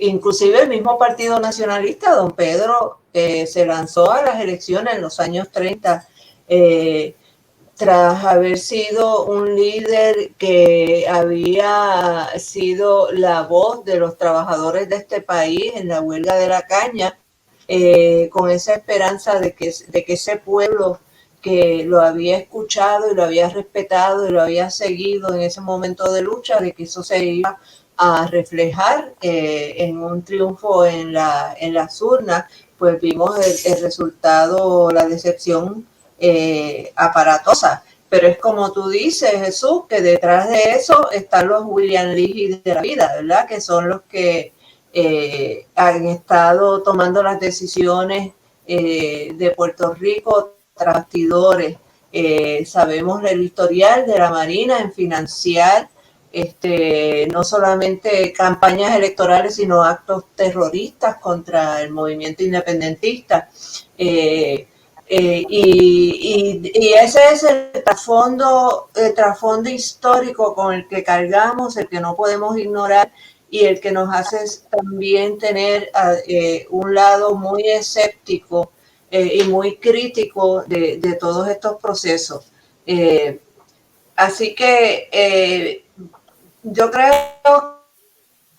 inclusive el mismo Partido Nacionalista, don Pedro, se lanzó a las elecciones en los años 30, tras haber sido un líder que había sido la voz de los trabajadores de este país en la huelga de la caña, con esa esperanza de que ese pueblo que lo había escuchado y lo había respetado y lo había seguido en ese momento de lucha, de que eso se iba a reflejar en un triunfo en las urnas, pues vimos el resultado, la decepción aparatosa. Pero es como tú dices, Jesús, que detrás de eso están los William Lee de la vida, ¿verdad? Que son los que han estado tomando las decisiones de Puerto Rico tras bastidores. Sabemos el historial de la Marina en financiar no solamente campañas electorales, sino actos terroristas contra el movimiento independentista. Y ese es el trasfondo histórico con el que cargamos, el que no podemos ignorar y el que nos hace también tener un lado muy escéptico y muy crítico de todos estos procesos. Así que yo creo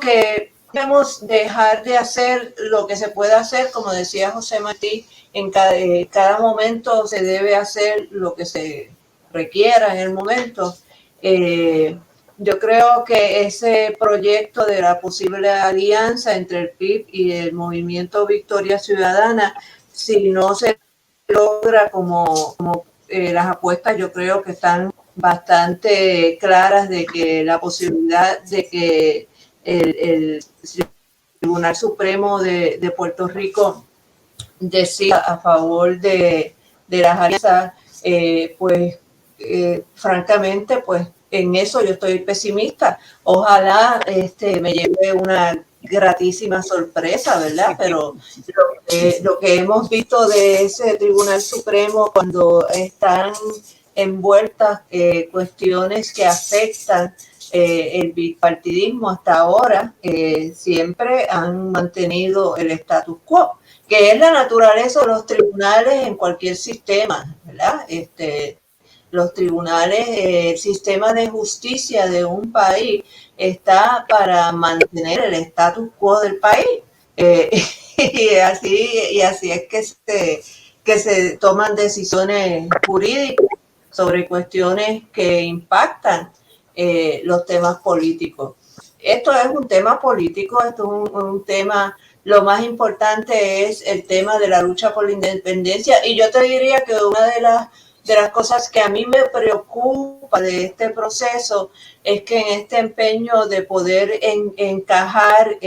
que debemos dejar de hacer lo que se puede hacer, como decía José Martí, en cada momento se debe hacer lo que se requiera en el momento. Yo creo que ese proyecto de la posible alianza entre el PIB y el movimiento Victoria Ciudadana, si no se logra como las apuestas, yo creo que están bastante claras de que la posibilidad de que el Tribunal Supremo de Puerto Rico decida a favor de las alianzas, francamente, pues en eso yo estoy pesimista. Ojalá me lleve una gratísima sorpresa, ¿verdad? Pero lo que hemos visto de ese Tribunal Supremo cuando están envueltas cuestiones que afectan el bipartidismo hasta ahora, siempre han mantenido el status quo, que es la naturaleza de los tribunales en cualquier sistema, ¿verdad? Los tribunales, el sistema de justicia de un país está para mantener el status quo del país. Y así es que se toman decisiones jurídicas sobre cuestiones que impactan los temas políticos. Esto es un tema político, esto es un tema, lo más importante es el tema de la lucha por la independencia, y yo te diría que una de las cosas que a mí me preocupa de este proceso es que en este empeño de poder encajar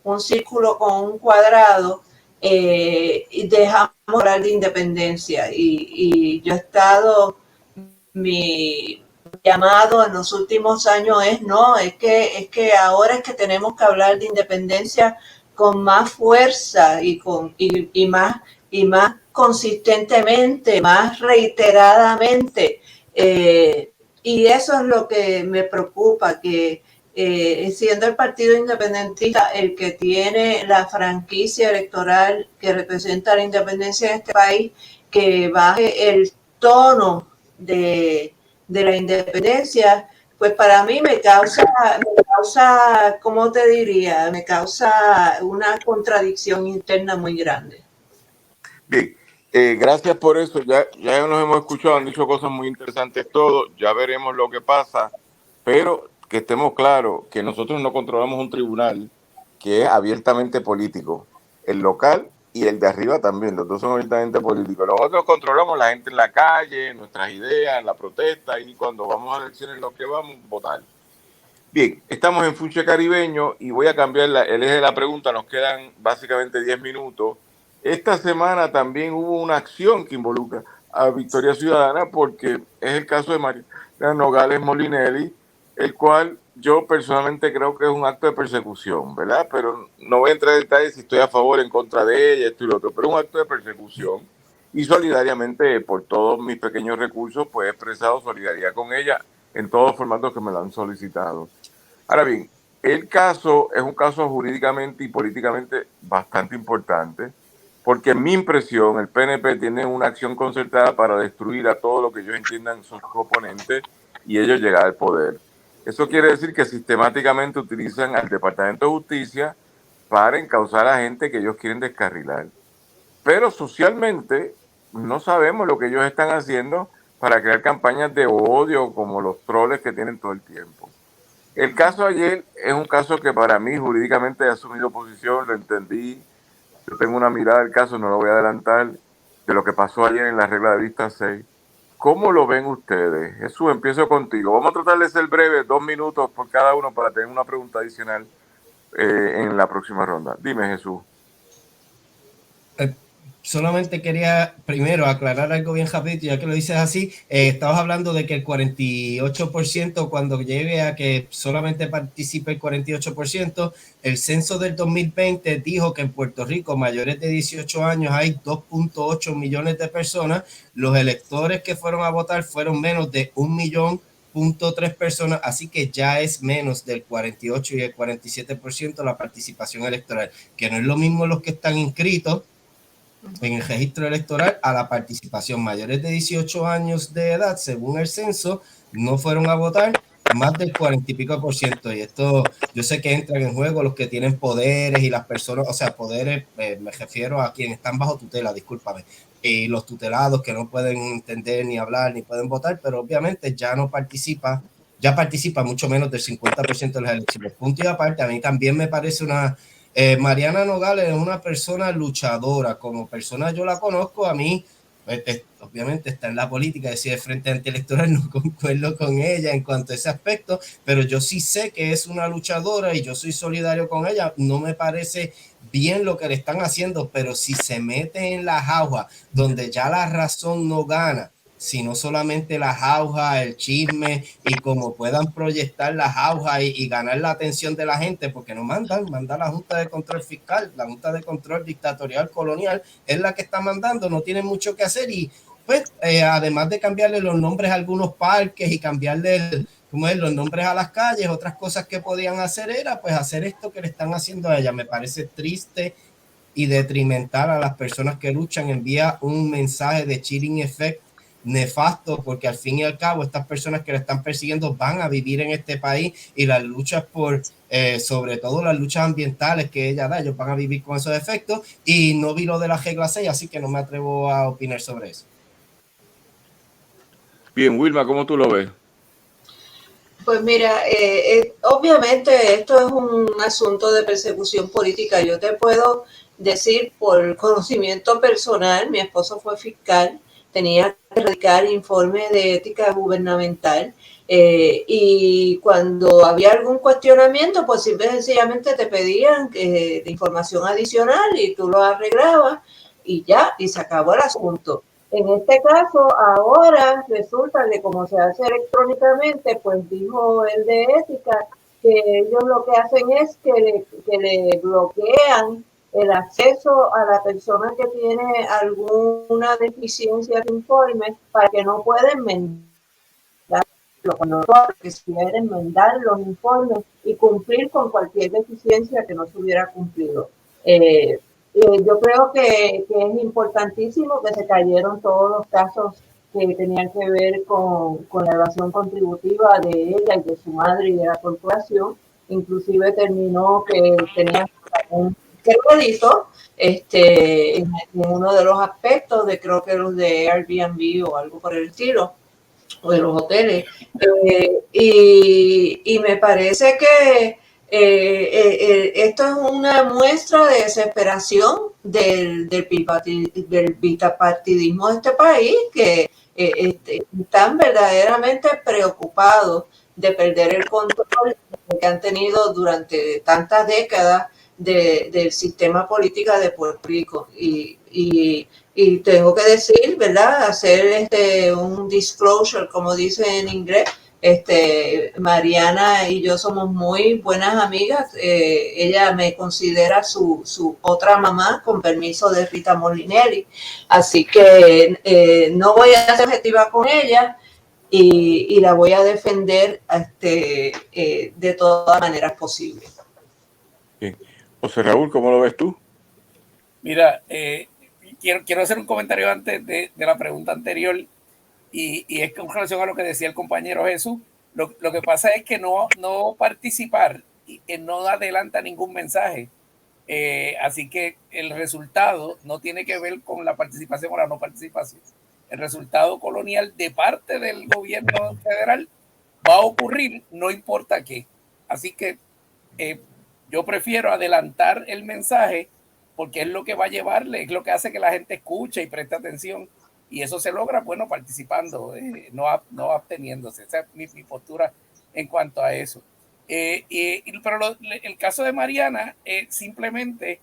un círculo con un cuadrado, dejamos hablar de independencia, y yo he estado, mi llamado en los últimos años es que ahora es que tenemos que hablar de independencia con más fuerza y más consistentemente, más reiteradamente, y eso es lo que me preocupa, que siendo el Partido Independentista el que tiene la franquicia electoral que representa la independencia de este país, que baje el tono de la independencia, pues para mí me causa, ¿cómo te diría? Me causa una contradicción interna muy grande. Bien, gracias por eso. Ya nos hemos escuchado, han dicho cosas muy interesantes todos. Ya veremos lo que pasa, pero que estemos claros que nosotros no controlamos un tribunal que es abiertamente político. El local y el de arriba también, los dos son abiertamente políticos. Nosotros controlamos la gente en la calle, nuestras ideas, la protesta, y cuando vamos a elecciones los que vamos a votar. Bien, estamos en Funche Caribeño y voy a cambiar el eje de la pregunta. Nos quedan básicamente 10 minutos. Esta semana también hubo una acción que involucra a Victoria Ciudadana, porque es el caso de María Nogales Molinelli, el cual yo personalmente creo que es un acto de persecución, ¿verdad? Pero no voy a entrar en detalles si estoy a favor o en contra de ella, esto y lo otro, pero es un acto de persecución, y solidariamente, por todos mis pequeños recursos, pues he expresado solidaridad con ella en todos los formatos que me lo han solicitado. Ahora bien, el caso es un caso jurídicamente y políticamente bastante importante. porque en mi impresión el PNP tiene una acción concertada para destruir a todo lo que ellos entiendan son sus oponentes y ellos llegar al poder. Eso quiere decir que sistemáticamente utilizan al Departamento de Justicia para encausar a gente que ellos quieren descarrilar. Pero socialmente no sabemos lo que ellos están haciendo para crear campañas de odio como los troles que tienen todo el tiempo. El caso ayer es un caso que para mí jurídicamente he asumido posición, lo entendí. Yo tengo una mirada del caso, no lo voy a adelantar, de lo que pasó ayer en la regla de vista 6. ¿Cómo lo ven ustedes? Jesús, empiezo contigo. Vamos a tratar de ser breves, 2 minutos por cada uno para tener una pregunta adicional en la próxima ronda. Dime, Jesús. Solamente quería primero aclarar algo bien rapidito, ya que lo dices así. Estabas hablando de que el 48%, cuando llegue a que solamente participe el 48%, el censo del 2020 dijo que en Puerto Rico, mayores de 18 años, hay 2.8 millones de personas. Los electores que fueron a votar fueron menos de 1.3 personas, así que ya es menos del 48 y el 47% la participación electoral, que no es lo mismo los que están inscritos en el registro electoral a la participación. Mayores de 18 años de edad, según el censo, no fueron a votar más del 40 y pico %. Y esto, yo sé que entran en juego los que tienen poderes y las personas, o sea, poderes, me refiero a quienes están bajo tutela, discúlpame, y los tutelados que no pueden entender ni hablar ni pueden votar, pero obviamente ya no participa, ya participa mucho menos del 50% de las elecciones. Punto y aparte, a mí también me parece una... Mariana Nogales es una persona luchadora, como persona yo la conozco, a mí obviamente está en la política, decir de frente antielectoral, no concuerdo con ella en cuanto a ese aspecto, pero yo sí sé que es una luchadora y yo soy solidario con ella. No me parece bien lo que le están haciendo, pero si se mete en la jauja donde ya la razón no gana, sino solamente la jauja, el chisme y como puedan proyectar la jauja y ganar la atención de la gente, porque no manda la Junta de Control Fiscal, la Junta de Control Dictatorial Colonial es la que está mandando, no tienen mucho que hacer y pues además de cambiarle los nombres a algunos parques y cambiarle los nombres a las calles, otras cosas que podían hacer era pues hacer esto que le están haciendo a ella. Me parece triste y detrimental a las personas que luchan, envía un mensaje de chilling effect nefasto, porque al fin y al cabo estas personas que la están persiguiendo van a vivir en este país y las luchas por, sobre todo las luchas ambientales que ella da, ellos van a vivir con esos efectos y no vi lo de la regla 6, así que no me atrevo a opinar sobre eso. Bien, Wilma, ¿cómo tú lo ves? Pues mira, obviamente esto es un asunto de persecución política. Yo te puedo decir por conocimiento personal, mi esposo fue fiscal, tenía que radicar informe de ética gubernamental y cuando había algún cuestionamiento, pues simple y sencillamente te pedían de información adicional y tú lo arreglabas y ya, y se acabó el asunto. En este caso, ahora resulta que como se hace electrónicamente, pues dijo el de ética que ellos lo que hacen es que le bloquean el acceso a la persona que tiene alguna deficiencia de informe para que no pueda enmendarlo. Cuando que si quieren enmendar los informes y cumplir con cualquier deficiencia que no se hubiera cumplido. Yo creo que es importantísimo que se cayeron todos los casos que tenían que ver con la evasión contributiva de ella y de su madre y de la corporación. Inclusive terminó que tenía un crédito en uno de los aspectos de creo que los de Airbnb o algo por el estilo, o de los hoteles. Y me parece que esto es una muestra de desesperación del bipartidismo de este país, que están verdaderamente preocupados de perder el control que han tenido durante tantas décadas del sistema político de Puerto Rico. Y tengo que decir, ¿verdad? Hacer un disclosure, como dice en inglés. Mariana y yo somos muy buenas amigas. Ella me considera su otra mamá, con permiso de Rita Molinelli. Así que no voy a ser objetiva con ella y la voy a defender de todas maneras posibles. Bien. José Raúl, ¿cómo lo ves tú? Mira, quiero hacer un comentario antes de la pregunta anterior, y es con relación a lo que decía el compañero Jesús. Lo que pasa es que no participar no adelanta ningún mensaje. Así que el resultado no tiene que ver con la participación o la no participación. El resultado colonial de parte del gobierno federal va a ocurrir, no importa qué. Así que yo prefiero adelantar el mensaje porque es lo que va a llevarle, es lo que hace que la gente escuche y preste atención. Y eso se logra, bueno, participando, no absteniéndose. Esa es mi postura en cuanto a eso. Pero el caso de Mariana simplemente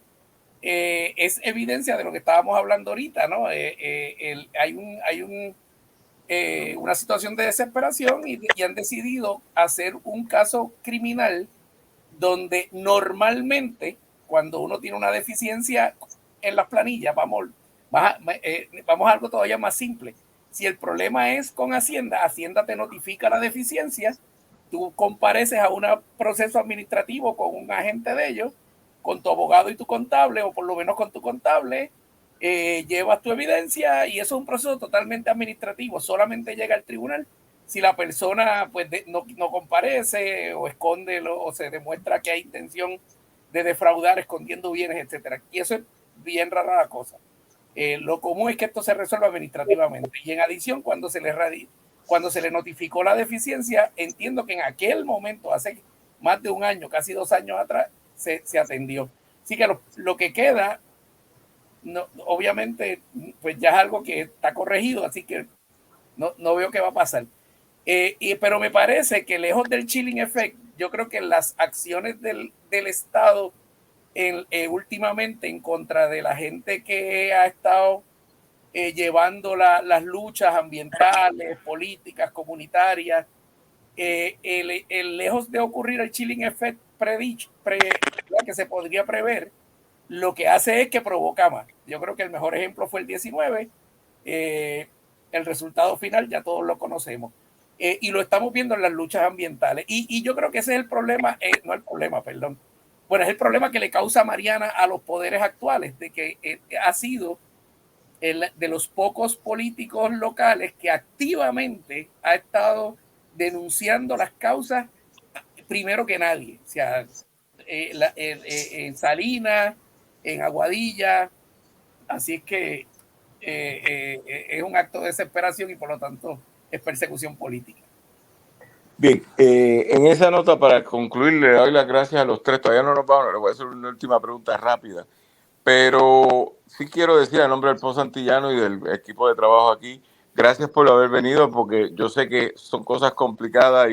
es evidencia de lo que estábamos hablando ahorita, ¿no? Hay una situación de desesperación y han decidido hacer un caso criminal donde normalmente cuando uno tiene una deficiencia en las planillas, vamos a algo todavía más simple. Si el problema es con Hacienda, Hacienda te notifica la deficiencia, tú compareces a un proceso administrativo con un agente de ellos, con tu abogado y tu contable, o por lo menos con tu contable, llevas tu evidencia y eso es un proceso totalmente administrativo, solamente llega al tribunal si la persona pues no comparece o esconde o se demuestra que hay intención de defraudar escondiendo bienes, etcétera. Y eso es bien rara la cosa. Lo común es que esto se resuelva administrativamente. Y en adición, cuando se le notificó la deficiencia, entiendo que en aquel momento, hace más de un año, casi 2 años atrás, se atendió. Así que lo que queda, obviamente, pues ya es algo que está corregido, así que no veo qué va a pasar. Pero me parece que lejos del chilling effect, yo creo que las acciones del Estado últimamente en contra de la gente que ha estado llevando las luchas ambientales, políticas, comunitarias, lejos de ocurrir el chilling effect que se podría prever, lo que hace es que provoca más. Yo creo que el mejor ejemplo fue el 19. El resultado final ya todos lo conocemos. Y lo estamos viendo en las luchas ambientales. Y yo creo que ese es el problema, bueno, es el problema que le causa Mariana a los poderes actuales, de que ha sido de los pocos políticos locales que activamente ha estado denunciando las causas primero que nadie. O sea, en Salinas, en Aguadilla. Así es que es un acto de desesperación y por lo tanto es persecución política. Bien, en esa nota, para concluir, le doy las gracias a los tres. Todavía no nos vamos, le voy a hacer una última pregunta rápida. Pero sí quiero decir a nombre del POS Antillano y del equipo de trabajo aquí, gracias por haber venido, porque yo sé que son cosas complicadas,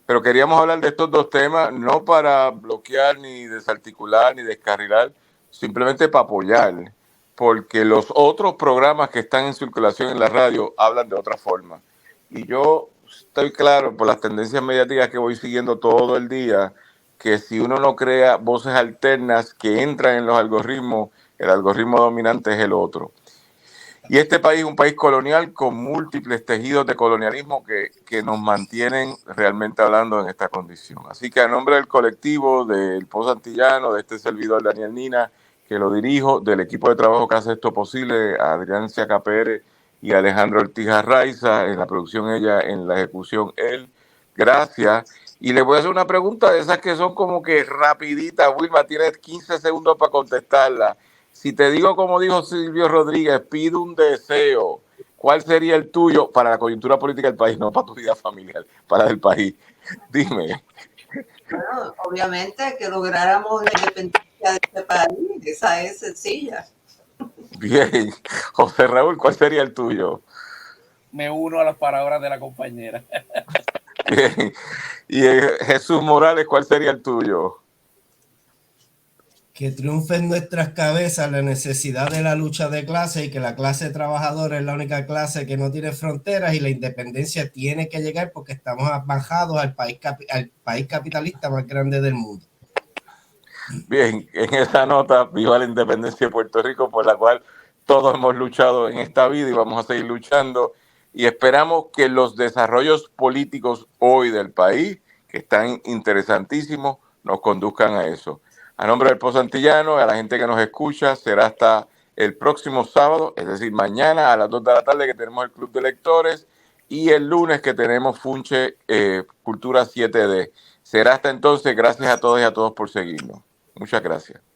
pero queríamos hablar de estos dos temas, no para bloquear, ni desarticular, ni descarrilar, simplemente para apoyar, porque los otros programas que están en circulación en la radio hablan de otra forma. Y yo estoy claro por las tendencias mediáticas que voy siguiendo todo el día, que si uno no crea voces alternas que entran en los algoritmos, el algoritmo dominante es el otro. Y este país es un país colonial con múltiples tejidos de colonialismo que nos mantienen realmente hablando en esta condición. Así que a nombre del colectivo, del POS Antillano, de este servidor Daniel Nina, que lo dirijo, del equipo de trabajo que hace esto posible, a Adrián Ciaca Pérez y Alejandro Ortiz Arraiza, en la producción ella, en la ejecución él. Gracias. Y le voy a hacer una pregunta de esas que son como que rapiditas. Wilma, tienes 15 segundos para contestarla. Si te digo, como dijo Silvio Rodríguez, pido un deseo, ¿cuál sería el tuyo para la coyuntura política del país? No para tu vida familiar, para el país. Dime. Bueno, obviamente que lográramos la independencia de este país. Esa es sencilla. Bien. José Raúl, ¿cuál sería el tuyo? Me uno a las palabras de la compañera. Bien. Y Jesús Morales, ¿cuál sería el tuyo? Que triunfe en nuestras cabezas la necesidad de la lucha de clase y que la clase trabajadora es la única clase que no tiene fronteras y la independencia tiene que llegar porque estamos bajados al país capitalista más grande del mundo. Bien, en esa nota, viva la independencia de Puerto Rico, por la cual todos hemos luchado en esta vida y vamos a seguir luchando. Y esperamos que los desarrollos políticos hoy del país, que están interesantísimos, nos conduzcan a eso. A nombre del POS Antillano, a la gente que nos escucha, será hasta el próximo sábado, es decir, mañana a las 2 de la tarde que tenemos el Club de Lectores y el lunes que tenemos Funche Cultura 7D. Será hasta entonces. Gracias a todos y a todos por seguirnos. Muchas gracias.